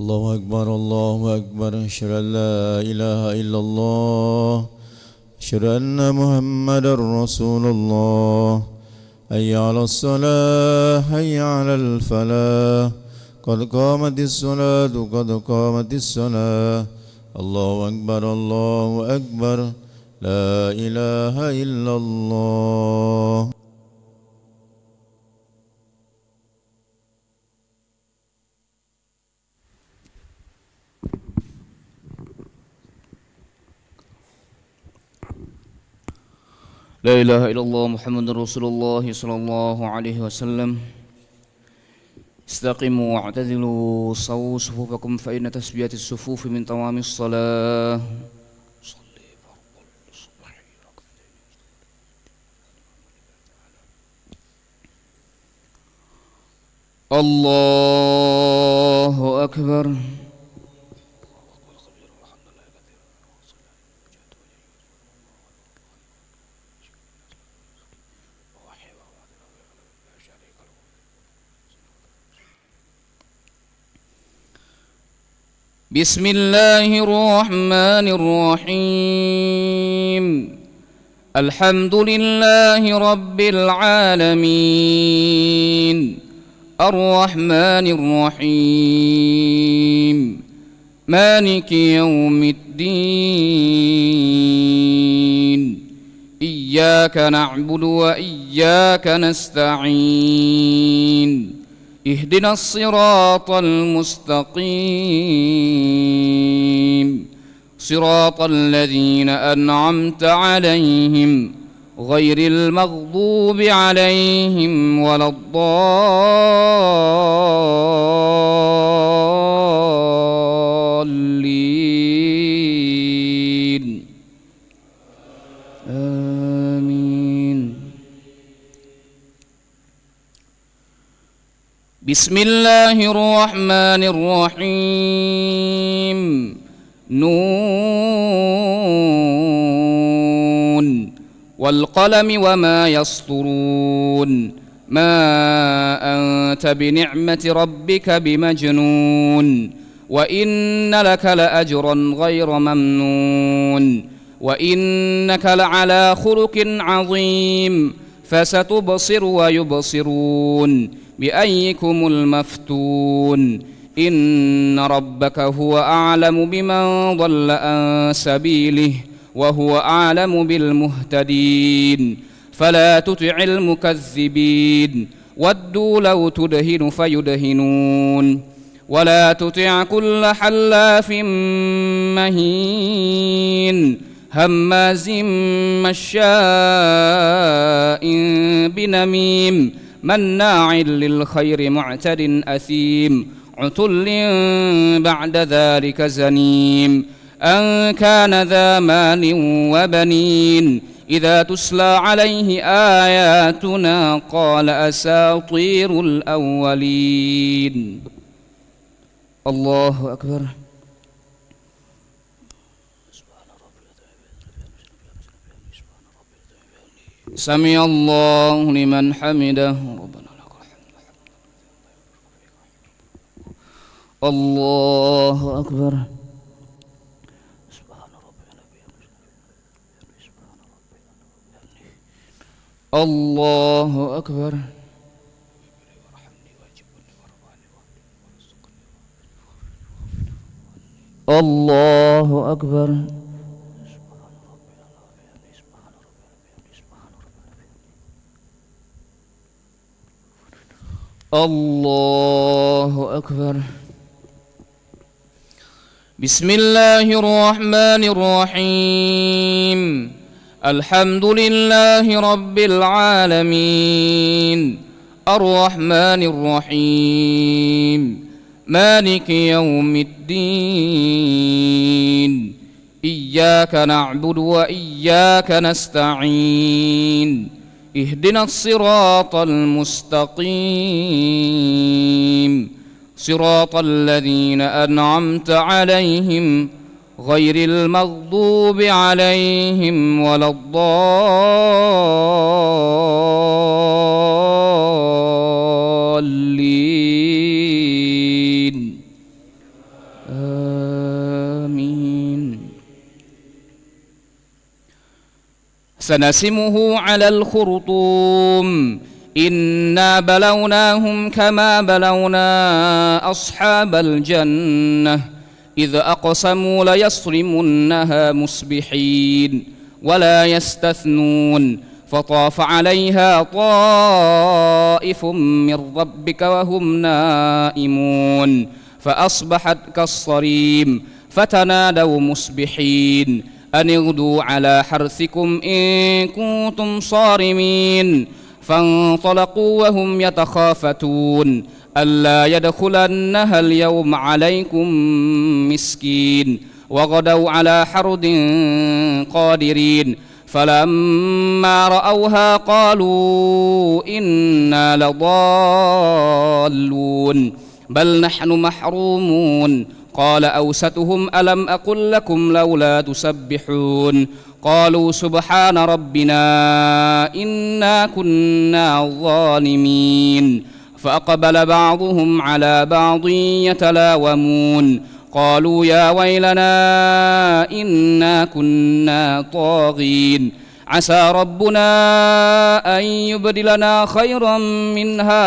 الله أكبر الله أكبر أشهد أن لا إله إلا الله أشهد أن محمدا رسول الله حي على الصلاة حي على الفلاح قد قامت الصلاة قد قامت الصلاة الله أكبر الله أكبر لا إله إلا الله. لا إله إلا الله محمد رسول الله صلى الله عليه وسلم. استقيموا واعتدلوا صووا صفوفكم فإن تسبية الصفوف من تمام الصلاة. الله أكبر. بسم الله الرحمن الرحيم. الحمد لله رب العالمين الرحمن الرحيم مالك يوم الدين إياك نعبد وإياك نستعين اهدنا الصراط المستقيم صراط الذين أنعمت عليهم غير المغضوب عليهم ولا الضالين آمين. بسم الله الرحمن الرحيم. نون والقلم وما يسطرون ما أنت بنعمة ربك بمجنون وإن لك لأجرا غير ممنون وإنك لعلى خلق عظيم فستبصر ويبصرون بأيكم المفتون إن ربك هو أعلم بمن ضل عن سبيله وهو أعلم بالمهتدين فلا تطع المكذبين ودوا لو تدهن فيدهنون ولا تطع كل حلاف مهين هماز مشاء بنميم مناع للخير معتد أثيم عتل بعد ذلك زنيم أن كان ذا مال وبنين إذا تسلى عليه آياتنا قال أساطير الأولين. الله أكبر. سمع الله لمن حمده ربنا لك الحمد. الله أكبر. الله أكبر. الله أكبر. الله أكبر. بسم الله الرحمن الرحيم. الحمد لله رب العالمين الرحمن الرحيم مالك يوم الدين إياك نعبد وإياك نستعين اهدنا الصراط المستقيم صراط الذين أنعمت عليهم غير المغضوب عليهم ولا الضالين سنسمه على الخرطوم إنا بلوناهم كما بلونا أصحاب الجنة إذ أقسموا ليصرمنها مصبحين ولا يستثنون فطاف عليها طائف من ربك وهم نائمون فأصبحت كالصريم فتنادوا مصبحين أن اغدوا على حرثكم إن كنتم صارمين فانطلقوا وهم يتخافتون ألا يدخلنها اليوم عليكم مسكين وغدوا على حرد قادرين فلما رأوها قالوا إنا لضالون بل نحن محرومون قال أوسطهم ألم أقل لكم لولا تسبحون قالوا سبحان ربنا إنا كنا ظالمين فأقبل بعضهم على بعض يتلاومون قالوا يا ويلنا إنا كنا طاغين عسى ربنا أن يبدلنا خيرا منها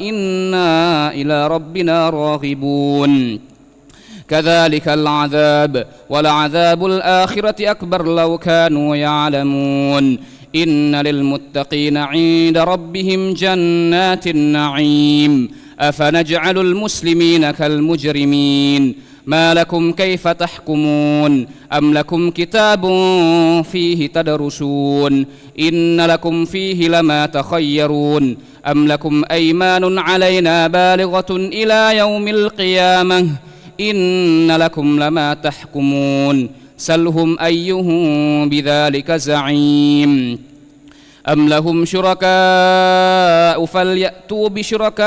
إنا إلى ربنا راغبون كذلك العذاب ولعذاب الآخرة أكبر لو كانوا يعلمون إن للمتقين عند ربهم جنات النعيم أفنجعل المسلمين كالمجرمين ما لكم كيف تحكمون أم لكم كتاب فيه تدرسون إن لكم فيه لما تخيرون أم لكم أيمان علينا بالغة إلى يوم القيامة إن لكم لما تحكمون سلهم أيهم بذلك زعيم أم لهم شركاء فليأتوا بشركائهم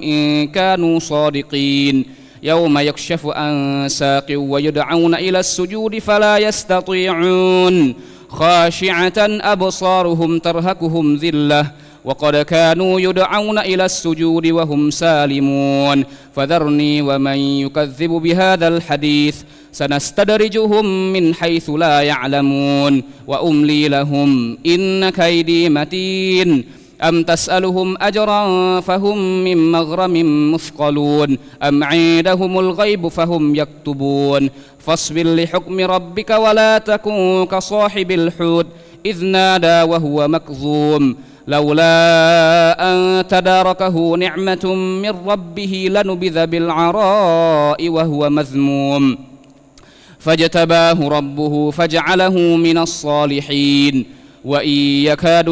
إن كانوا صادقين يوم يكشف عن ساق ويدعون إلى السجود فلا يستطيعون خاشعة أبصارهم ترهقهم ذلة وقد كانوا يدعون إلى السجود وهم سالمون فذرني ومن يكذب بهذا الحديث سنستدرجهم من حيث لا يعلمون وأملي لهم إن كيدي متين أم تسألهم أجرا فهم من مغرم مثقلون أم عندهم الغيب فهم يكتبون فاصبر لحكم ربك ولا تكن كصاحب الحوت إذ نادى وهو مكظوم لولا أن تداركه نعمة من ربه لنبذ بالعراء وهو مذموم فاجتباه ربه فجعله من الصالحين وإن يكاد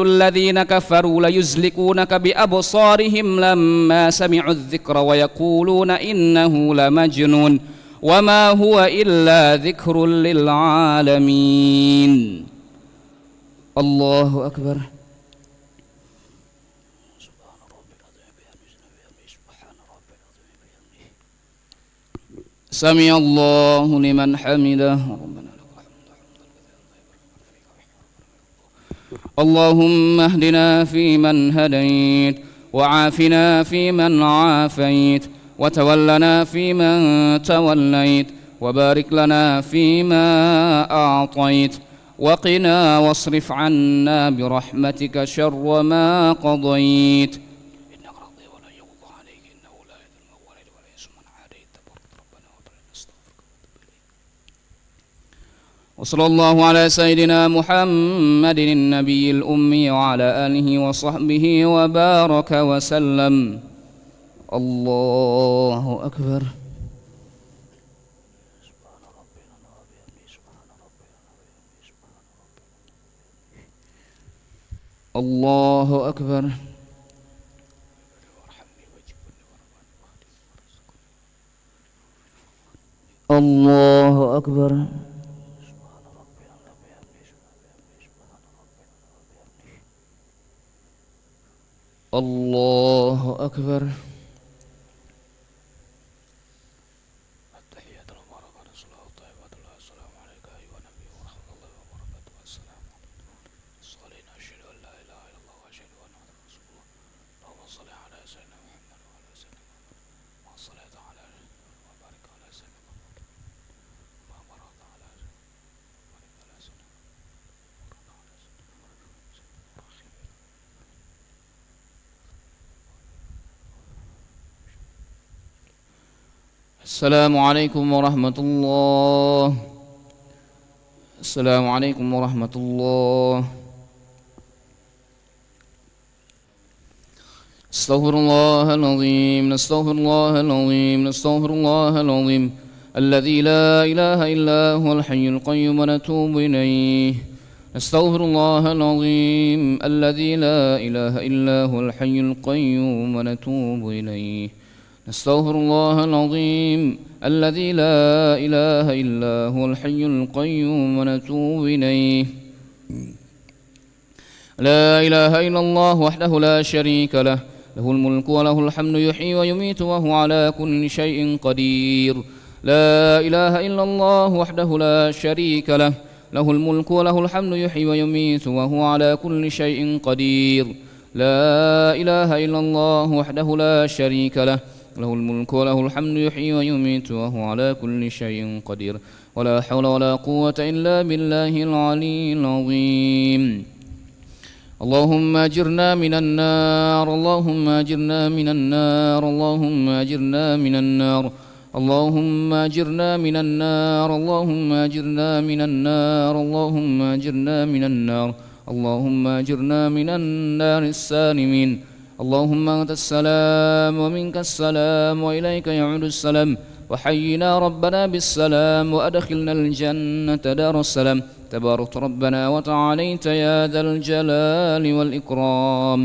الذين كفروا ليزلقونك بأبصارهم لما سمعوا الذكر ويقولون إنه لمجنون وما هو إلا ذكر للعالمين الله أكبر سمع الله لمن حمده اللهم اهدنا فيمن هديت وعافنا فيمن عافيت وتولنا فيمن توليت وبارك لنا فيما أعطيت وقنا واصرف عنا برحمتك شر ما قضيت إنك رضي ولا يغضى عليك إنه لا يذل من ولد ولا يعز من عاديت تبارك ربنا وتعالى نستغفرك ونتوب إليك وصلى الله على سيدنا محمد النبي الأمي وعلى آله وصحبه وبارك وسلم الله أكبر الله أكبر الله أكبر الله أكبر التحيات المباركة الصلاة الطيبات الله السلام عليك أيها النبي ورحمة الله وبركاته والسلام عليكم الصالحين أشهد أن لا إله إلا الله وأشهد أن محمدا رسول الله اللهم صل على سيدنا محمد وعلى سيدنا محمد والصلاة على وبارك على سيدنا محمد وبارك السلام عليكم ورحمة الله. السلام عليكم ورحمة الله. استغفر الله العظيم، نستغفر الله العظيم، نستغفر الله العظيم الذي لا إله إلا هو الحي القيوم ونتوب إليه. نستغفر الله العظيم الذي لا إله إلا هو الحي القيوم ونتوب إليه. نستغفر الله العظيم الذي لا إله إلا هو الحي القيوم ونتوب إليه. لا إله إلا الله وحده لا شريك له، له الملك وله الحمد يحيي ويميت وهو على كل شيء قدير. لا إله إلا الله وحده لا شريك له، له الملك وله الحمد يحيي ويميت وهو على كل شيء قدير. لا إله إلا الله وحده لا شريك له، له الملك وله الحمد يحيي ويميت وهو على كل شيء قدير. ولا حول ولا قوة إلا بالله العلي العظيم. اللهم أجرنا من النار، اللهم أجرنا من النار، اللهم أجرنا من النار، اللهم أجرنا من النار، اللهم أجرنا من النار، اللهم أجرنا من النار، اللهم أجرنا من النار السالمين. اللهم أنت السلام ومنك السلام وإليك يعود السلام، وحينا ربنا بالسلام وأدخلنا الجنة دار السلام. تبارك ربنا وتعاليت يا ذا الجلال والإكرام.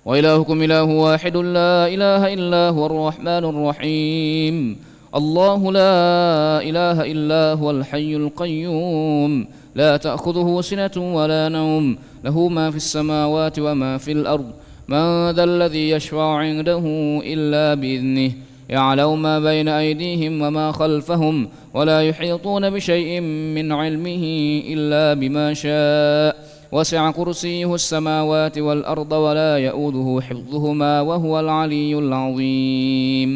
وإلهكم إله واحد لا إله إلا هو الرحمن الرحيم. الله لا إله إلا هو الحي القيوم، لا تأخذه سنة ولا نوم، له ما في السماوات وما في الأرض. من ذا الذي يشفع عنده إلا بإذنه، يعلم ما بين أيديهم وما خلفهم، ولا يحيطون بشيء من علمه إلا بما شاء. وسع كرسيه السماوات والأرض ولا يؤوده حفظهما وهو العلي العظيم.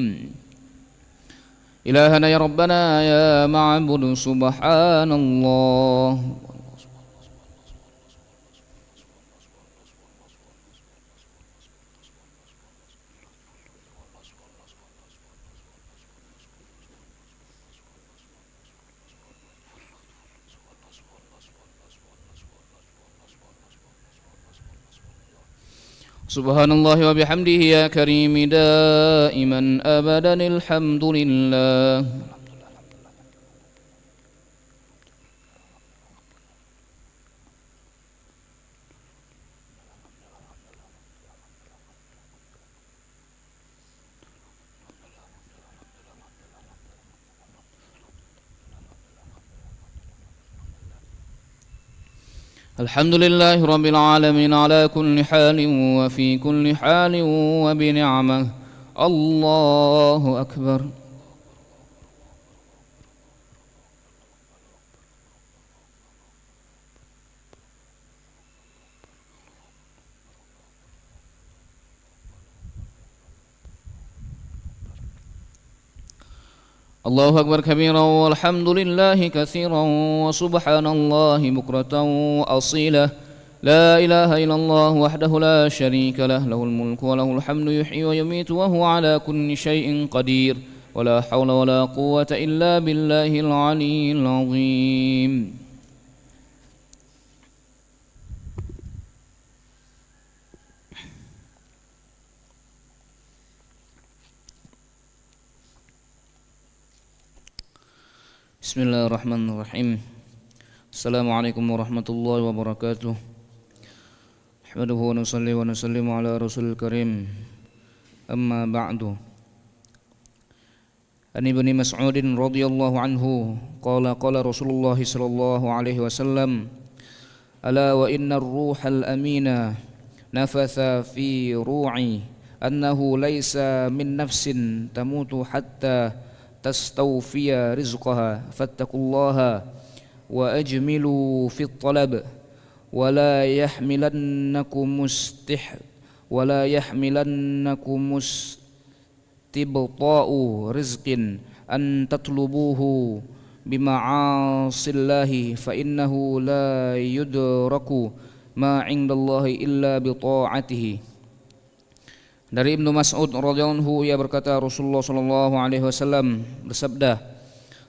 إلهنا يا ربنا يا معبد سبحان الله. سبحان الله وبحمده يا كريم دائما أبدا الحمد لله. الحمد لله رب العالمين على كل حال وفي كل حال وبنعمه. الله أكبر. الله أكبر كبيرا والحمد لله كثيرا وسبحان الله بكرة وأصيلا. لا إله إلا الله وحده لا شريك له، له الملك وله الحمد يحيي ويميت وهو على كل شيء قدير. ولا حول ولا قوة إلا بالله العلي العظيم. بسم الله الرحمن الرحيم. السلام عليكم ورحمة الله وبركاته. نحمده ونصلي ونسلم على رسول الكريم. أما بعد، عن ابن مسعود رضي الله عنه قال قال رسول الله صلى الله عليه وسلم: ألا وإن الروح الأمين نفث في روعي أنه ليس من نفس تموت حتى تستوفي رزقها، فاتقوا الله وأجملوا في الطلب، ولا يحملنكم استبطاء رزق أن تطلبوه بمعاصي الله، فإنه لا يدرك ما عند الله إلا بطاعته. Dari Ibnu Mas'ud radhiyallahu anhu, ia berkata, Rasulullah sallallahu alaihi wasallam bersabda,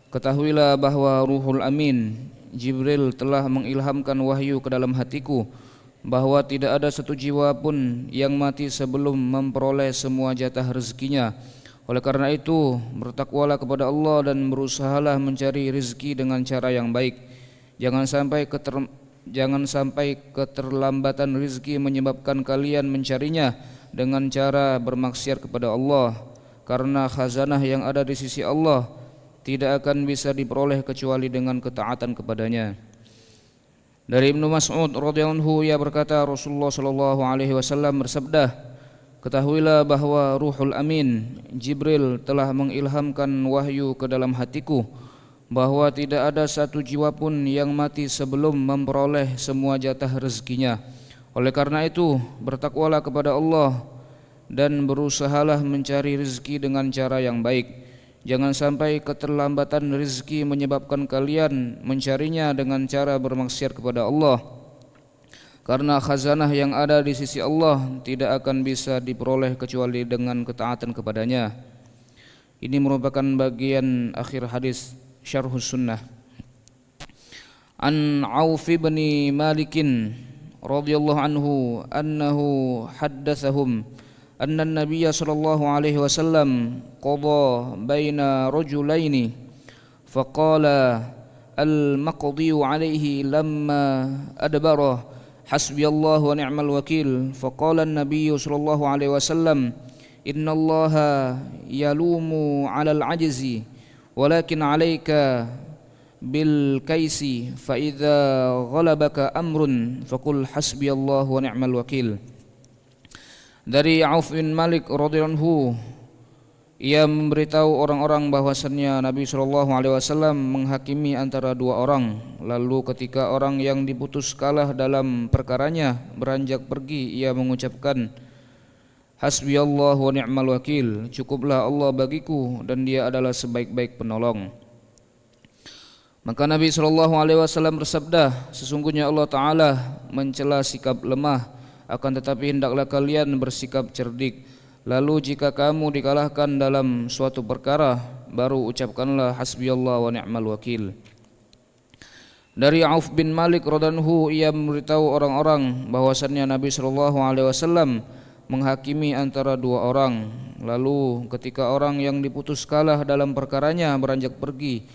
"Ketahuilah bahwa Ruhul Amin, Jibril telah mengilhamkan wahyu ke dalam hatiku bahwa tidak ada satu jiwa pun yang mati sebelum memperoleh semua jatah rezekinya. Oleh karena itu, bertakwalah kepada Allah dan berusahalah mencari rezeki dengan cara yang baik. Jangan sampai keterlambatan rezeki menyebabkan kalian mencarinya dengan cara bermaksiat kepada Allah, karena khazanah yang ada di sisi Allah tidak akan bisa diperoleh kecuali dengan ketaatan kepadanya." Dari Ibnu Mas'ud radhiyallahu anhu, ia berkata, Rasulullah sallallahu alaihi wasallam bersabda, "Ketahuilah bahwa Ruhul Amin, Jibril telah mengilhamkan wahyu ke dalam hatiku bahwa tidak ada satu jiwa pun yang mati sebelum memperoleh semua jatah rezekinya. Oleh karena itu, bertakwalah kepada Allah dan berusahalah mencari rezeki dengan cara yang baik. Jangan sampai keterlambatan rezeki menyebabkan kalian mencarinya dengan cara bermaksiat kepada Allah, karena khazanah yang ada di sisi Allah tidak akan bisa diperoleh kecuali dengan ketaatan kepadanya." Ini merupakan bagian akhir hadis Syarhus Sunnah. An Auf bin Malikin radhiyallahu anhu annahu haddatsahum anna an-nabiy sallallahu alaihi wasallam qada baina rajulaini faqala al-maqdi alaihi lamma adbara hasbiyallahu wa ni'mal wakil. Faqala an-nabiy sallallahu alaihi wasallam, innallaha yalumu 'alal 'ajzi walakin 'alaika bil kaisi fa idza ghalabaka amrun faqul hasbiyallahu wa ni'mal wakil. Dari Auf bin Malik radhiyallahu anhu, ia memberitahu orang-orang bahwasannya Nabi sallallahu alaihi wasallam menghakimi antara dua orang, lalu ketika orang yang diputus kalah dalam perkaranya beranjak pergi, ia mengucapkan, hasbiyallahu wa ni'mal wakil, cukuplah Allah bagiku dan dia adalah sebaik-baik penolong. Maka Nabi SAW bersabda, sesungguhnya Allah Ta'ala mencela sikap lemah, akan tetapi hendaklah kalian bersikap cerdik. Lalu jika kamu dikalahkan dalam suatu perkara, baru ucapkanlah hasbiyallah wa ni'mal wakil. Dari Auf bin Malik radhiyallahu anhu, ia memberitahu orang-orang bahwasannya Nabi SAW menghakimi antara dua orang. Lalu ketika orang yang diputus kalah dalam perkaranya beranjak pergi,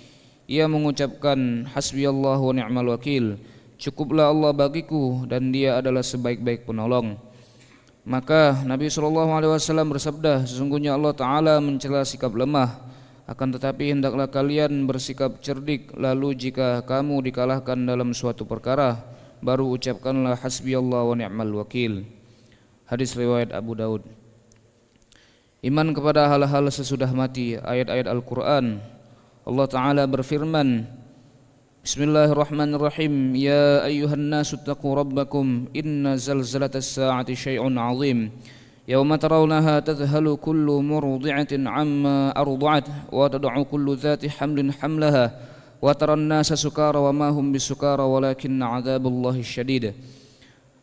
ia mengucapkan hasbiyallahu wa ni'mal wakil, cukuplah Allah bagiku dan dia adalah sebaik-baik penolong. Maka Nabi SAW bersabda, sesungguhnya Allah Ta'ala mencela sikap lemah, akan tetapi hendaklah kalian bersikap cerdik. Lalu jika kamu dikalahkan dalam suatu perkara, baru ucapkanlah hasbiyallahu wa ni'mal wakil. Hadis riwayat Abu Daud. Iman kepada hal-hal sesudah mati. Ayat-ayat Al-Quran, Allah Ta'ala berfirman, Bismillahirrahmanirrahim, Ya ayyuhan nasu taqu rabbakum, inna zalzalatas sa'ati syai'un azim, yawma tarawnaha tadhalu kullu murdi'atin amma arda'at, wa tad'u kullu dhati hamlin hamlaha, wa taran nasa sukara wa ma hum bisukara walakinna adzaballahi syadid.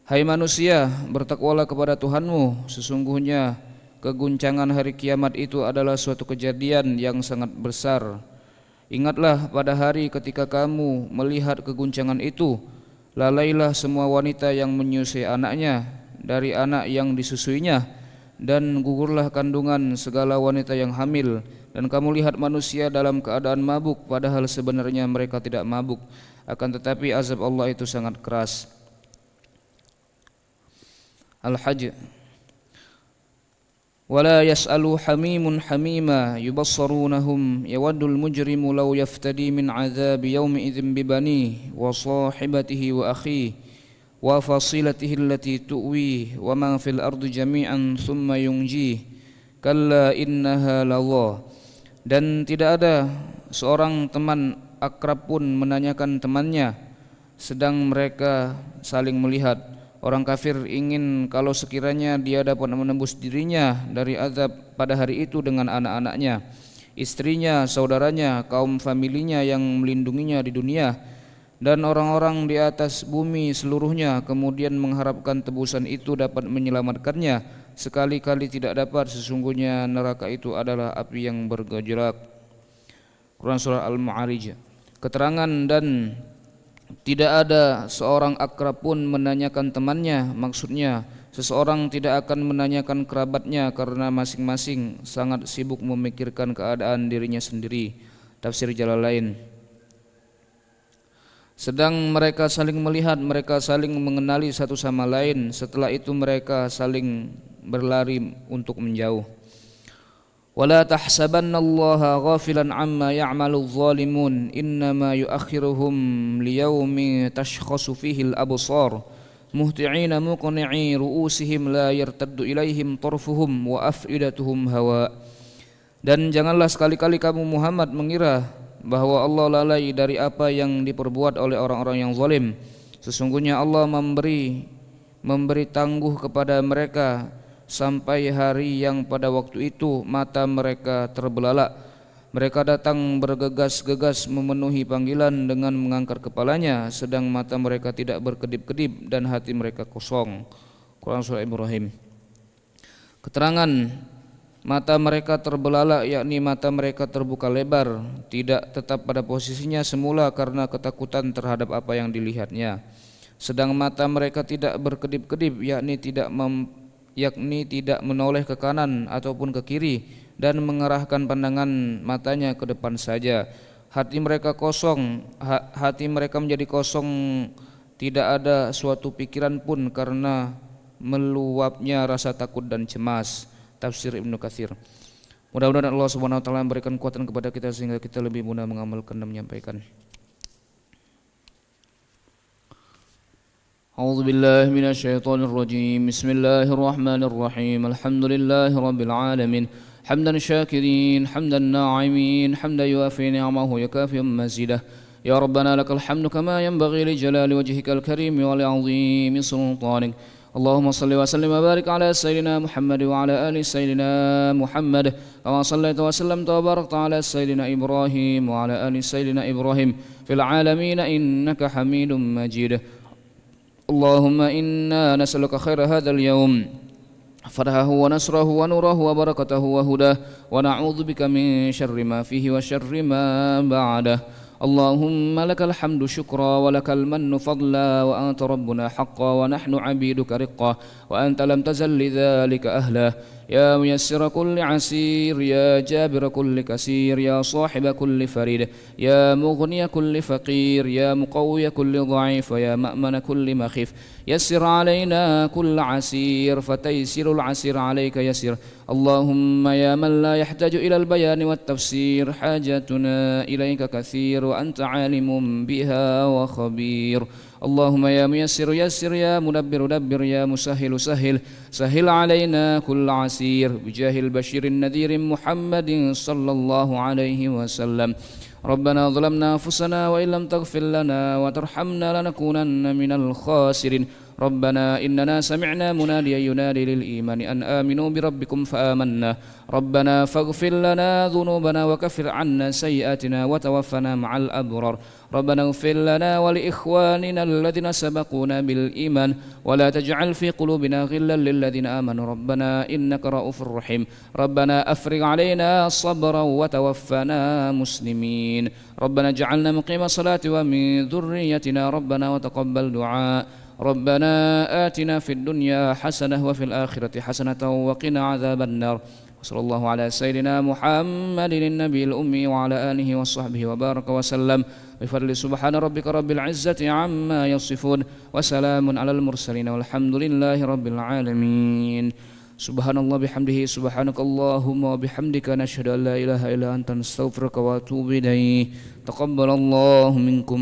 Hai manusia, bertakwalah kepada Tuhanmu, sesungguhnya keguncangan hari kiamat itu adalah suatu kejadian yang sangat besar. Ingatlah pada hari ketika kamu melihat keguncangan itu, lalailah semua wanita yang menyusui anaknya dari anak yang disusuinya, dan gugurlah kandungan segala wanita yang hamil. Dan kamu lihat manusia dalam keadaan mabuk, padahal sebenarnya mereka tidak mabuk, akan tetapi azab Allah itu sangat keras. Al-Hajj. ولا يسأل حميم حميما يبصرونهم يود المجرم لو يفتدي من عذاب يومئذ ببنيه وصاحبته وأخيه وفصيلته التي تؤويه ومن في الأرض جميعا ثم ينجيه كلا إنها لظى. Dan tidak ada seorang teman akrab pun menanyakan temannya sedang mereka saling melihat. Orang kafir ingin kalau sekiranya dia dapat menembus dirinya dari azab pada hari itu dengan anak-anaknya, istrinya, saudaranya, kaum familinya yang melindunginya di dunia, dan orang-orang di atas bumi seluruhnya, kemudian mengharapkan tebusan itu dapat menyelamatkannya, sekali-kali tidak dapat, sesungguhnya neraka itu adalah api yang bergejolak. Quran Surah Al-Ma'arij. Keterangan dan tidak ada seorang akrab pun menanyakan temannya, maksudnya seseorang tidak akan menanyakan kerabatnya karena masing-masing sangat sibuk memikirkan keadaan dirinya sendiri. Tafsir Jalalain. Sedang mereka saling melihat, mereka saling mengenali satu sama lain. Setelah itu mereka saling berlari untuk menjauh. Wala tahsabannallaha ghafilan amma ya'malul zalimun, innama yuakhiruhum liyaumin tashkhasu fihi al-absar muhti'ina muqni'i ru'usihim la yartaddu ilaihim tarfuhum wa af'idatuhum hawa. Dan janganlah sekali-kali kamu Muhammad mengira bahwa Allah lalai dari apa yang diperbuat oleh orang-orang yang zalim. Sesungguhnya Allah memberi tangguh kepada mereka sampai hari yang pada waktu itu mata mereka terbelalak. Mereka datang bergegas-gegas memenuhi panggilan dengan mengangkat kepalanya, sedang mata mereka tidak berkedip-kedip dan hati mereka kosong. Quran Surah Ibrahim. Keterangan mata mereka terbelalak, yakni mata mereka terbuka lebar, tidak tetap pada posisinya semula karena ketakutan terhadap apa yang dilihatnya. Sedang mata mereka tidak berkedip-kedip, yakni tidak menoleh ke kanan ataupun ke kiri dan mengarahkan pandangan matanya ke depan saja. Hati mereka kosong, hati mereka menjadi kosong, tidak ada suatu pikiran pun karena meluapnya rasa takut dan cemas. Tafsir Ibnu Katsir. Mudah-mudahan Allah Subhanahu wa taala memberikan kekuatan kepada kita sehingga kita lebih mudah mengamalkan dan menyampaikan. A'udzu billahi minasy syaithanir rajim. Bismillahirrahmanirrahim. Alhamdulillahirabbil alamin. Hamdan syakirin, hamdan na'imin, hamdan yuafi ni'amahu yakafi mazidah. Ya Rabbana lakal hamdu kama yanbaghi li jalali wajhikal karim wa li 'azimi sultanik. اللهم صل وسلم وبارك على سيدنا محمد وعلى آل سيدنا محمد كما صليت وسلمت وباركت على سيدنا إبراهيم وعلى آل سيدنا إبراهيم في العالمين إنك حميد مجيد. اللهم إنا نسألك خير هذا اليوم فرحه ونصره ونوره وبركته وهداه ونعوذ بك من شر ما فيه وشر ما بعده. اللهم لك الحمد شكرا ولك المن فضلا وأنت ربنا حقا ونحن عبيدك رقا وأنت لم تزل لذلك أهلا. يا ميسر كل عسير، يا جابر كل كسير، يا صاحب كل فريد، يا مغني كل فقير، يا مقوي كل ضعيف، ويا مأمن كل مخيف. يسر علينا كل عسير فتيسر العسير عليك يسير. اللهم يا من لا يحتاج إلى البيان والتفسير حاجتنا إليك كثير وأنت عالم بها وخبير. اللهم يا ميسر يسر، يا مدبر دبر، يا مسهل سهل، سهل علينا كل عسير بجاه البشير النذير محمد صلى الله عليه وسلم. ربنا ظلمنا أنفسنا وإن لم تغفر لنا وترحمنا لنكونن من الخاسرين. ربنا إننا سمعنا مناديا ينادي للإيمان أن آمنوا بربكم فآمنا. ربنا فاغفر لنا ذنوبنا وكفر عنا سيئاتنا وتوفنا مع الأبرار. ربنا اغفر لنا ولإخواننا الذين سبقونا بالإيمان ولا تجعل في قلوبنا غلا للذين آمنوا ربنا إنك رؤوف رحيم. ربنا أفرغ علينا صبرا وتوفنا مسلمين. ربنا اجعلنا مقيم الصلاة ومن ذريتنا ربنا وتقبل دعاء. ربنا آتنا في الدنيا حسنة وفي الآخرة حسنة وقنا عذاب النار. وصلى الله على سيدنا محمد النبي الأمي وعلى آله وصحبه وبارك وسلم بفضل سبحان ربك رب العزة عما يصفون وسلام على المرسلين والحمد لله رب العالمين. سبحان الله بحمده سبحانك اللهم وبحمدك نشهد أن لا إله إلا أنت نستغفرك وأتوب إليه. تقبل الله منكم.